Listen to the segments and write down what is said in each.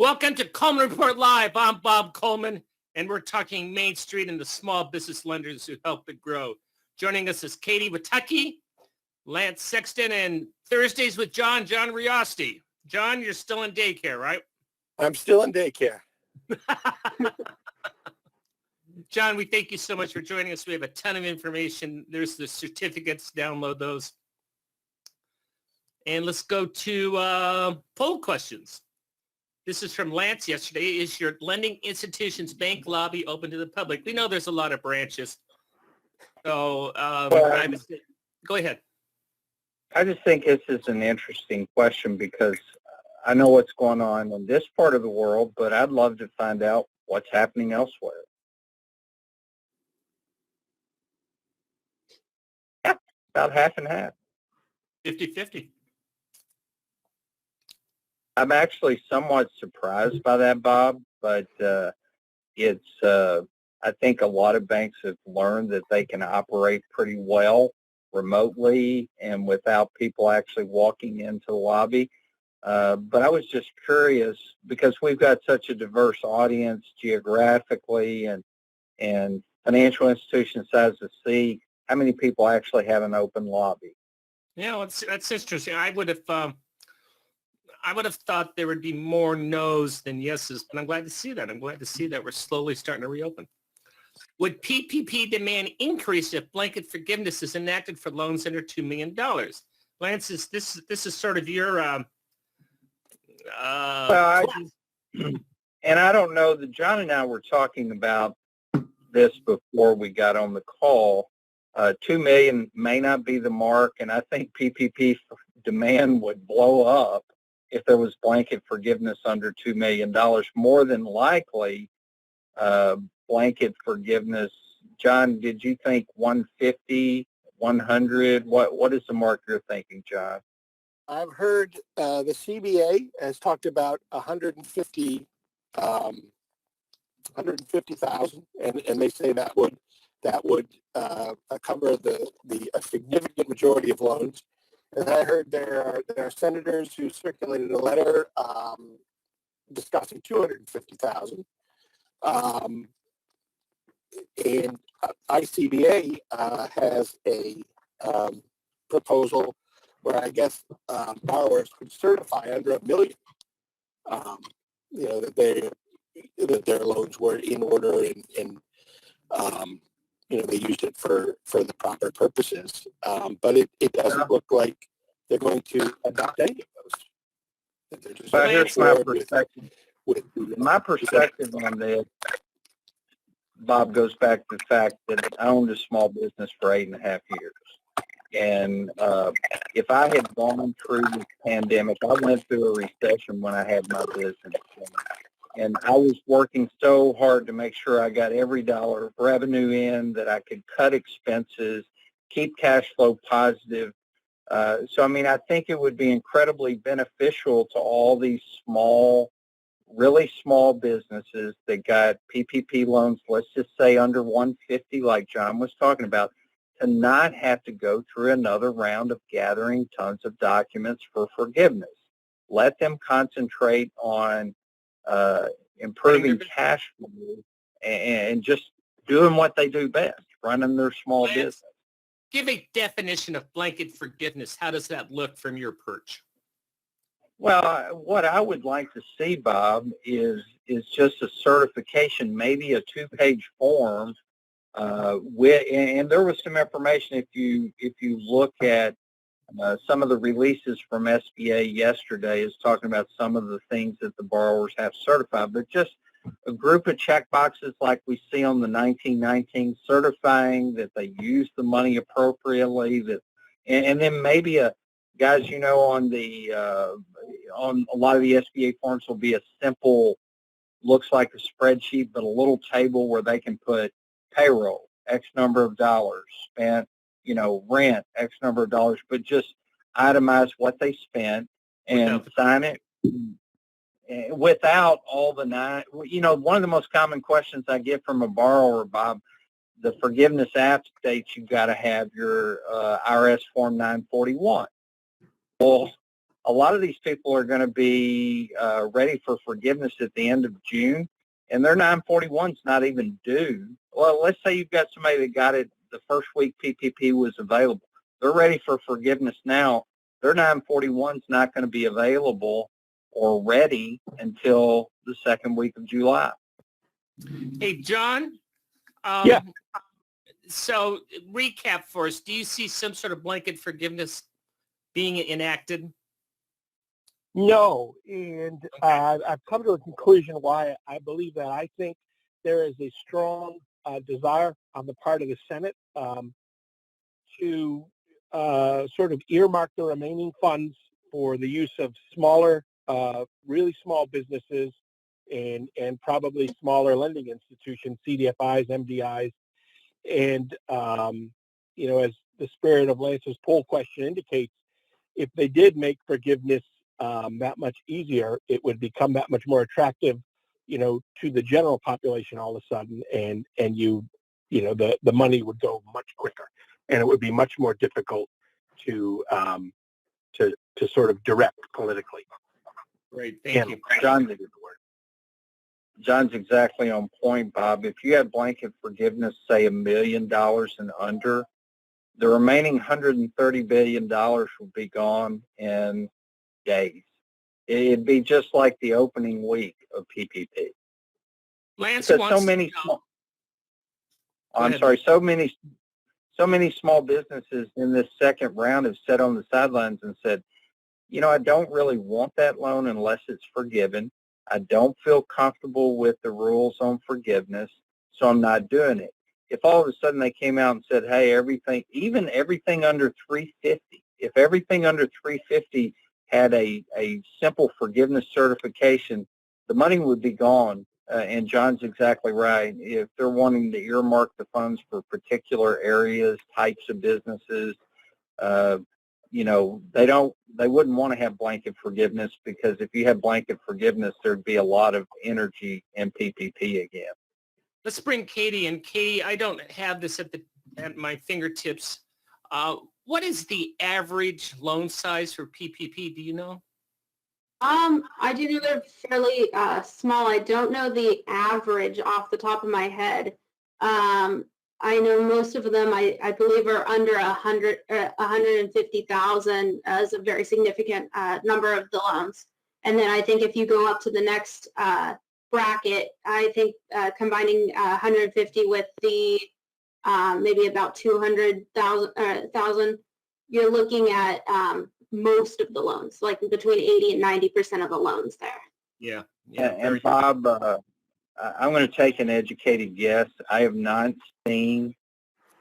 Welcome to Coleman Report Live. I'm Bob Coleman, and we're talking Main Street and the small business lenders who help it grow. Joining us is Katie Watucky, Lance Sexton, and Thursdays with John Riosti. John, you're still in daycare, right? I'm still in daycare. John, we thank you so much for joining us. We have a ton of information. There's the certificates. Download those. And let's go to poll questions. This is from Lance yesterday. Is your lending institution's bank lobby open to the public? We know there's a lot of branches. So go ahead. I just think this is an interesting question because I know what's going on in this part of the world, but I'd love to find out what's happening elsewhere. Yeah, about half and half. 50-50. I'm actually somewhat surprised by that, Bob, but I think a lot of banks have learned that they can operate pretty well remotely and without people actually walking into the lobby. But I was just curious because we've got such a diverse audience geographically and financial institution size to see how many people actually have an open lobby. Yeah, that's interesting. I would have thought there would be more no's than yeses, but I'm glad to see that. I'm glad to see that we're slowly starting to reopen. Would PPP demand increase if blanket forgiveness is enacted for loans under $2 million? Lance, this is sort of your and I don't know that John and I were talking about this before we got on the call. 2 million may not be the mark, and I think PPP demand would blow up if there was blanket forgiveness under $2 million. More than likely, blanket forgiveness. John, did you think 150, 100? What is the mark you're thinking, John? I've heard the CBA has talked about 150,000, and they say that would cover a significant majority of loans. And I heard there are senators who circulated a letter discussing 250,000. And ICBA has a proposal where I guess borrowers could certify under $1 million, that their loans were in order and they used it for the proper purposes. But it doesn't look like they're going to adopt any of those. But here's my perspective. My perspective on this, Bob, goes back to the fact that I owned a small business for 8.5 years. And if I had gone through this pandemic, I went through a recession when I had my business. And I was working so hard to make sure I got every dollar of revenue in, that I could cut expenses, keep cash flow positive. I think it would be incredibly beneficial to all these really small businesses that got PPP loans, let's just say under 150, like John was talking about, to not have to go through another round of gathering tons of documents for forgiveness. Let them concentrate on improving cash flow and just doing what they do best, running their small business. Give a definition of blanket forgiveness. How does that look from your perch? Well, what I would like to see, Bob, is just a certification, maybe a 2-page form. And there was some information if you look at some of the releases from SBA yesterday is talking about some of the things that the borrowers have certified, but just a group of check boxes like we see on the 1919, certifying that they use the money appropriately, and then maybe guys, on a lot of the SBA forms will be a simple, looks like a spreadsheet, but a little table where they can put payroll, X number of dollars, spent, rent, X number of dollars, but just itemize what they spent and sign it without all the one of the most common questions I get from a borrower, Bob, the forgiveness updates, you've got to have your IRS Form 941. Well, a lot of these people are going to be ready for forgiveness at the end of June, and their 941's not even due. Well, let's say you've got somebody that got it the first week PPP was available. They're ready for forgiveness now. Their 941's not going to be available or ready until the second week of July. Hey, John. Yeah. So recap for us. Do you see some sort of blanket forgiveness being enacted? No, and I've come to a conclusion why I believe that. I think there is a strong desire on the part of the Senate to sort of earmark the remaining funds for the use of smaller, really small businesses and probably smaller lending institutions, CDFIs, MDIs. And, as the spirit of Lance's poll question indicates, if they did make forgiveness that much easier, it would become that much more attractive, to the general population all of a sudden, and the money would go much quicker, and it would be much more difficult to sort of direct politically. Great, thank you. John's exactly on point, Bob. If you had blanket forgiveness, say $1 million and under, the remaining $130 billion would be gone in days. It'd be just like the opening week of PPP. Lance because wants so many. to know. So many small businesses in this second round have sat on the sidelines and said, I don't really want that loan unless it's forgiven. I don't feel comfortable with the rules on forgiveness, so I'm not doing it. If all of a sudden they came out and said, hey, even everything under 350, if everything under 350 had a simple forgiveness certification, the money would be gone. And John's exactly right. If they're wanting to earmark the funds for particular areas, types of businesses, they wouldn't want to have blanket forgiveness, because if you had blanket forgiveness, there'd be a lot of energy in PPP again. Let's bring Katie in. Katie, I don't have this at my fingertips. What is the average loan size for PPP? Do you know? I do know they're fairly small. I don't know the average off the top of my head. I know most of them, I believe, are under 150,000 as a very significant number of the loans. And then I think if you go up to the next bracket, I think combining 150 with the maybe about 200,000, you're looking at most of the loans, like between 80 and 90% of the loans there. Yeah. And Bob, I'm going to take an educated guess. I have not seen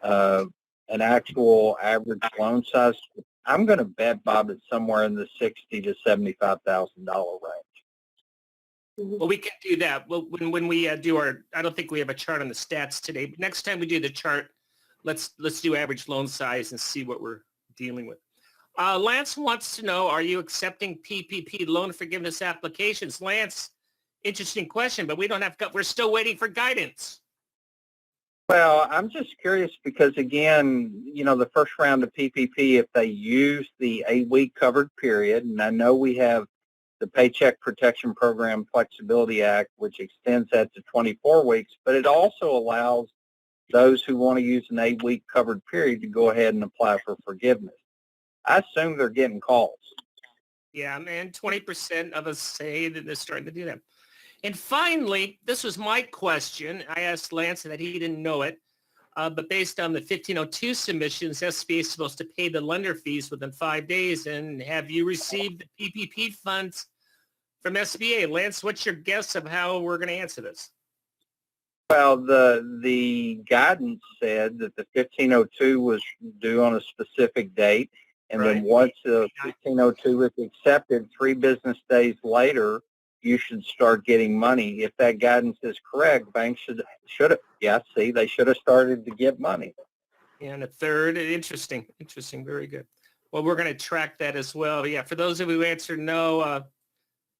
an actual average loan size. I'm going to bet, Bob, it's somewhere in the $60,000 to $75,000 range. Well, we can do that. Well, when we do I don't think we have a chart on the stats today, but next time we do the chart, let's do average loan size and see what we're dealing with. Lance wants to know, are you accepting PPP loan forgiveness applications? Lance, interesting question, but we're still waiting for guidance. Well, I'm just curious because, again, the first round of PPP, if they use the 8-week covered period, and I know we have the Paycheck Protection Program Flexibility Act, which extends that to 24 weeks, but it also allows those who want to use an 8-week covered period to go ahead and apply for forgiveness. I assume they're getting calls. Yeah, man, 20% of us say that they're starting to do that. And finally, this was my question. I asked Lance that he didn't know it, but based on the 1502 submissions, SBA is supposed to pay the lender fees within 5 days. And have you received the PPP funds from SBA? Lance, what's your guess of how we're going to answer this? Well, the guidance said that the 1502 was due on a specific date, and then once the 1502 is accepted, 3 business days later, you should start getting money. If that guidance is correct, banks should have, they should have started to get money. And a third, interesting, very good. Well, we're going to track that as well. Yeah, for those of you who answered no,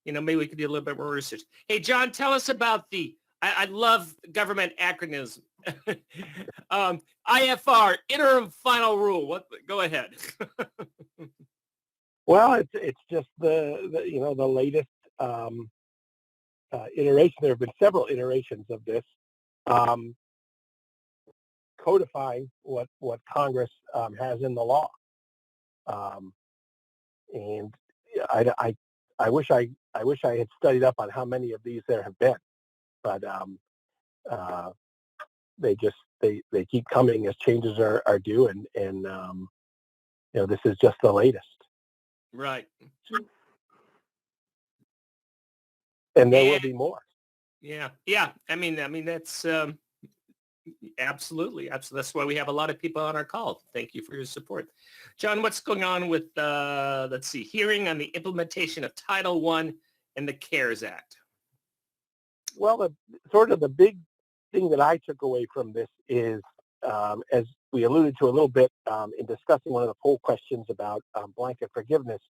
maybe we could do a little bit more research. Hey, John, tell us about I love government acronyms. IFR, interim final rule. Go ahead. Well, it's just the latest iteration. There have been several iterations of this, codifying what Congress has in the law. And I wish I had studied up on how many of these there have been, but they keep coming as changes are due, and this is just the latest. Right. And there will be more. Yeah. I mean that's absolutely. That's why we have a lot of people on our call. Thank you for your support, John. What's going on with let's see, hearing on the implementation of Title I and the CARES Act? Well, the big thing that I took away from this is, as we alluded to a little bit in discussing one of the poll questions about blanket forgiveness,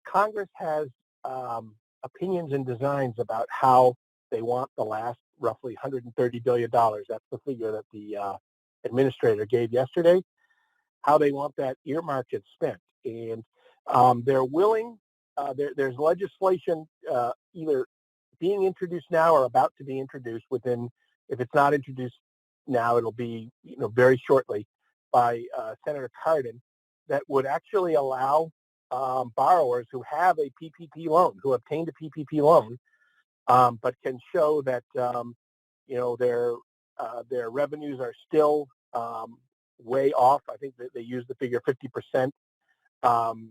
Congress has opinions and designs about how they want the last roughly $130 billion. That's the figure that the administrator gave yesterday, how they want that earmarked and spent. And they're willing, there's legislation either being introduced now or about to be introduced within, if it's not introduced now, it'll be very shortly, by Senator Cardin, that would actually allow borrowers who have a PPP loan, who obtained a PPP loan, but can show that their revenues are still way off. I think that they use the figure 50%. And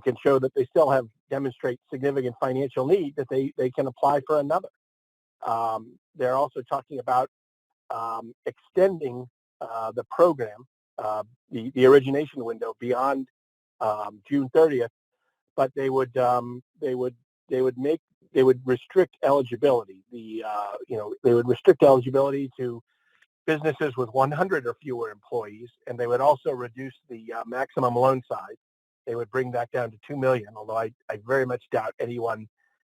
can show that they still demonstrate significant financial need, that they can apply for another. They're also talking about extending the program, the origination window beyond June 30th, but they would restrict eligibility. They would restrict eligibility to businesses with 100 or fewer employees, and they would also reduce the maximum loan size. They would bring that down to $2 million, although I very much doubt anyone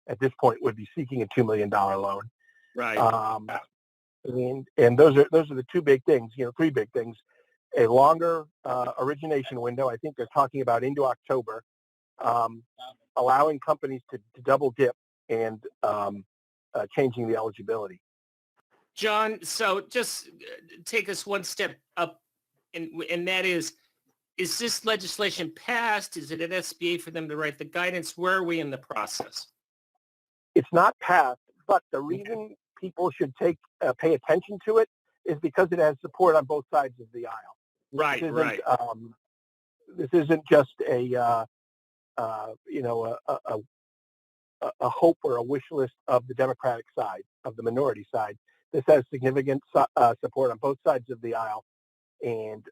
at this point would be seeking a $2 million loan. Right. And those are the two big things, three big things. A longer origination window. I think they're talking about into October, allowing companies to double dip, and changing the eligibility. John, so just take us one step up, and that is this legislation passed? Is it at SBA for them to write the guidance? Where are we in the process? It's not passed, but the reason people should pay attention to it is because it has support on both sides of the aisle. Right. This isn't just a hope or a wish list of the Democratic side, of the minority side. This has significant support on both sides of the aisle, and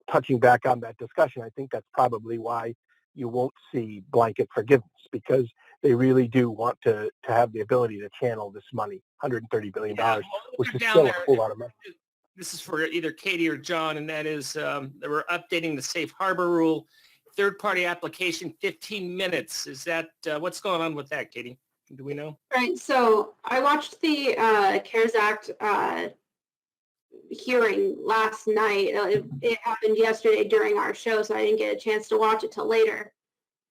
touching back on that discussion, I think that's probably why you won't see blanket forgiveness, because they really do want to have the ability to channel this money, $130 billion, which is still a whole lot of money. This is for either Katie or John, and that is that we're updating the safe harbor rule. Third-party application, 15 minutes. Is that, what's going on with that, Katie? Do we know? Right. So I watched the CARES Act hearing last night. It happened yesterday during our show, so I didn't get a chance to watch it till later.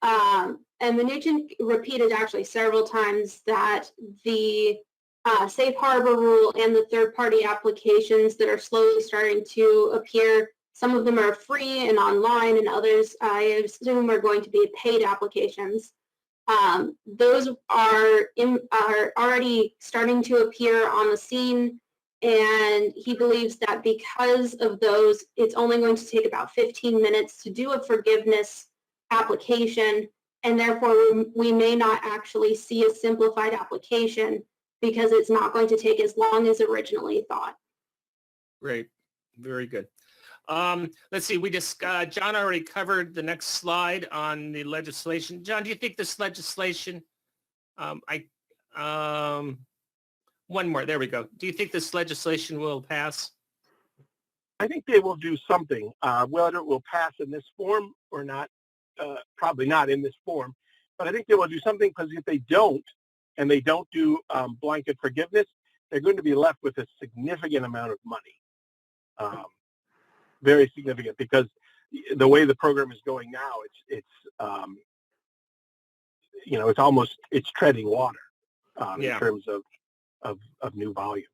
And Mnuchin repeated actually several times that the safe harbor rule and the third-party applications that are slowly starting to appear, some of them are free and online, and others I assume are going to be paid applications. Those are already starting to appear on the scene, and he believes that because of those, it's only going to take about 15 minutes to do a forgiveness application, and therefore we may not actually see a simplified application because it's not going to take as long as originally thought. Great. Very good. Let's see. John already covered the next slide on the legislation. John, do you think this legislation, one more, there we go. Do you think this legislation will pass? I think they will do something. Whether it will pass in this form or not, probably not in this form, but I think they will do something, because if they don't, and they don't do blanket forgiveness, they're going to be left with a significant amount of money. Very significant, because the way the program is going now, it's treading water in terms of new volume.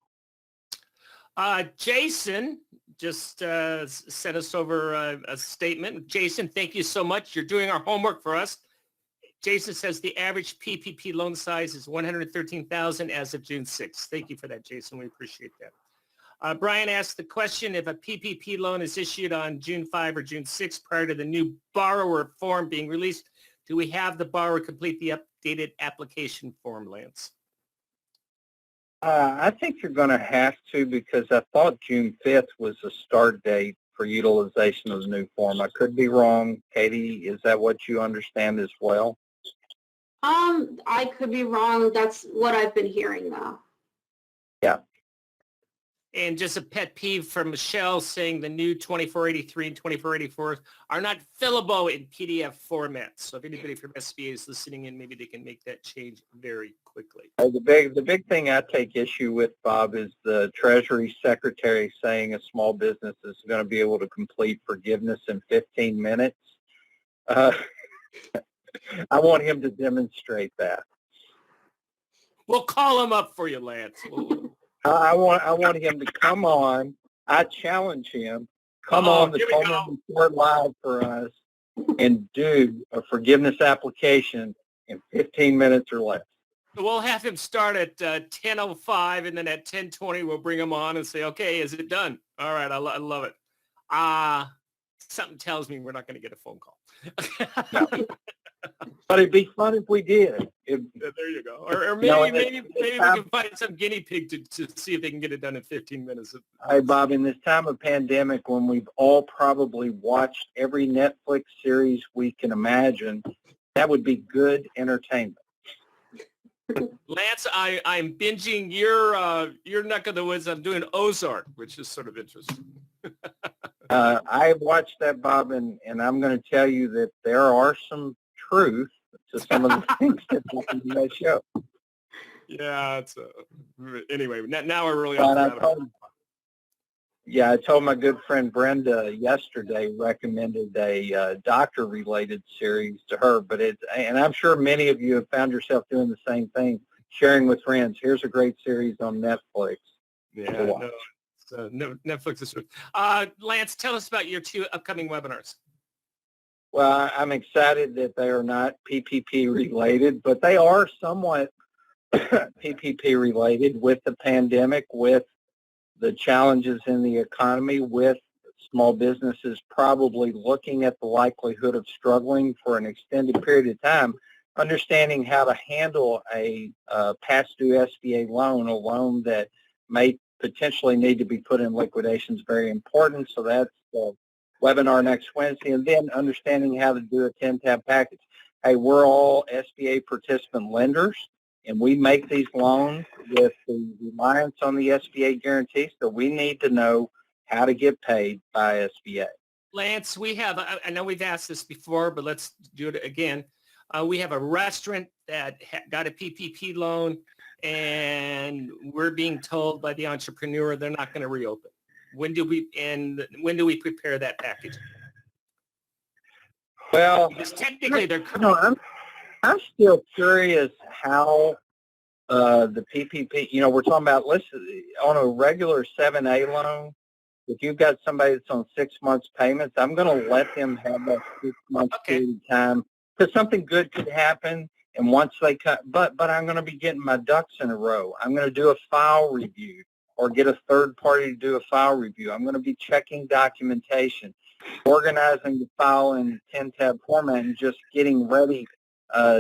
Jason just sent us over a statement. Jason, thank you so much. You're doing our homework for us. Jason says the average PPP loan size is $113,000 as of June 6th. Thank you for that, Jason. We appreciate that. Brian asked the question, if a PPP loan is issued on June 5 or June 6 prior to the new borrower form being released, do we have the borrower complete the updated application form, Lance? I think you're going to have to, because I thought June 5th was the start date for utilization of the new form. I could be wrong. Katie, is that what you understand as well? I could be wrong. That's what I've been hearing, though. Yeah. And just a pet peeve from Michelle saying the new 2483 and 2484 are not fillable in PDF format. So if anybody from SBA is listening in, maybe they can make that change very quickly. The big thing I take issue with, Bob, is the Treasury Secretary saying a small business is going to be able to complete forgiveness in 15 minutes. I want him to demonstrate that. We'll call him up for you, Lance. I want him to come on. I challenge him. Come on the Coleman Report Live for us and do a forgiveness application in 15 minutes or less. We'll have him start at 10:05, and then at 10:20 we'll bring him on and say, "Okay, is it done?" All right, I love it. Something tells me we're not going to get a phone call. No. But it'd be fun if we did. There you go. Or maybe we can find some guinea pig to see if they can get it done in 15 minutes. Hey, Bob, in this time of pandemic, when we've all probably watched every Netflix series we can imagine, that would be good entertainment. Lance, I'm binging your neck of the woods. I'm doing Ozark, which is sort of interesting. I watched that, Bob, and I'm going to tell you that there are some truth to some of the things that happen in that show. Yeah, it's anyway. Now we're really off the Yeah, I told my good friend Brenda yesterday, recommended a doctor-related series to her, and I'm sure many of you have found yourself doing the same thing, sharing with friends. Here's a great series on Netflix. Yeah, Netflix is. Lance, tell us about your 2 upcoming webinars. Well, I'm excited that they are not PPP related, but they are somewhat PPP related with the pandemic, with the challenges in the economy, with small businesses probably looking at the likelihood of struggling for an extended period of time, understanding how to handle a past due SBA loan, a loan that may potentially need to be put in liquidation is very important. So that's the webinar next Wednesday, and then understanding how to do a 10-tab package. Hey, we're all SBA participant lenders, and we make these loans with the reliance on the SBA guarantee, so we need to know how to get paid by SBA. Lance, I know we've asked this before, but let's do it again. We have a restaurant that got a PPP loan, and we're being told by the entrepreneur they're not going to reopen. When do we prepare that package? Well, because technically they're. I'm still curious how the PPP. We're talking about on a regular 7A loan. If you've got somebody that's on 6 months payments, I'm going to let them have that 6 months period of time, because something good could happen. And once they cut, but I'm going to be getting my ducks in a row. I'm going to do a file review, or get a third party to do a file review. I'm going to be checking documentation, organizing the file in 10-tab format, and just getting ready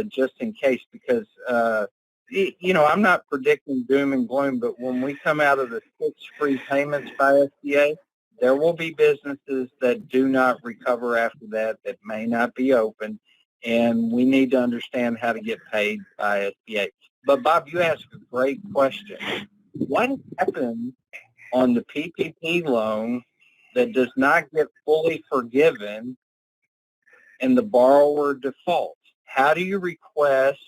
just in case, because, I'm not predicting doom and gloom, but when we come out of the 6 free payments by SBA, there will be businesses that do not recover after that may not be open, and we need to understand how to get paid by SBA. But, Bob, you asked a great question. What happens on the PPP loan that does not get fully forgiven and the borrower defaults? How do you request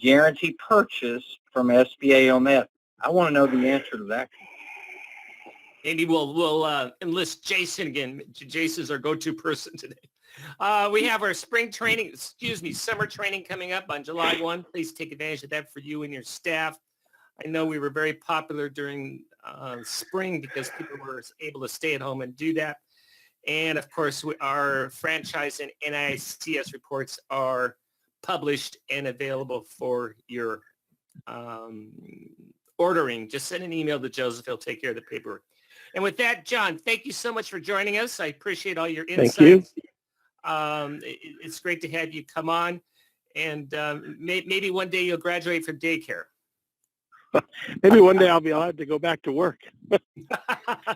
guarantee purchase from SBA on that? I want to know the answer to that. Maybe we'll enlist Jason again. Jason's our go-to person today. We have our summer training coming up on July 1. Please take advantage of that for you and your staff. I know we were very popular during spring because people were able to stay at home and do that. And of course, our franchise and NICS reports are published and available for your ordering. Just send an email to Joseph. He'll take care of the paperwork. And with that, John, thank you so much for joining us. I appreciate all your insights. Thank you. It's great to have you come on. And maybe one day you'll graduate from daycare. Maybe one day I'll be allowed to go back to work,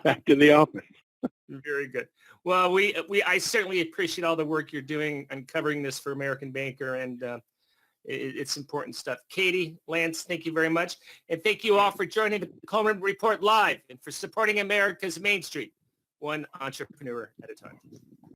back to the office. Very good. Well, I certainly appreciate all the work you're doing uncovering this for American Banker, and it's important stuff. Katie, Lance, thank you very much. And thank you all for joining the Coleman Report Live and for supporting America's Main Street, one entrepreneur at a time.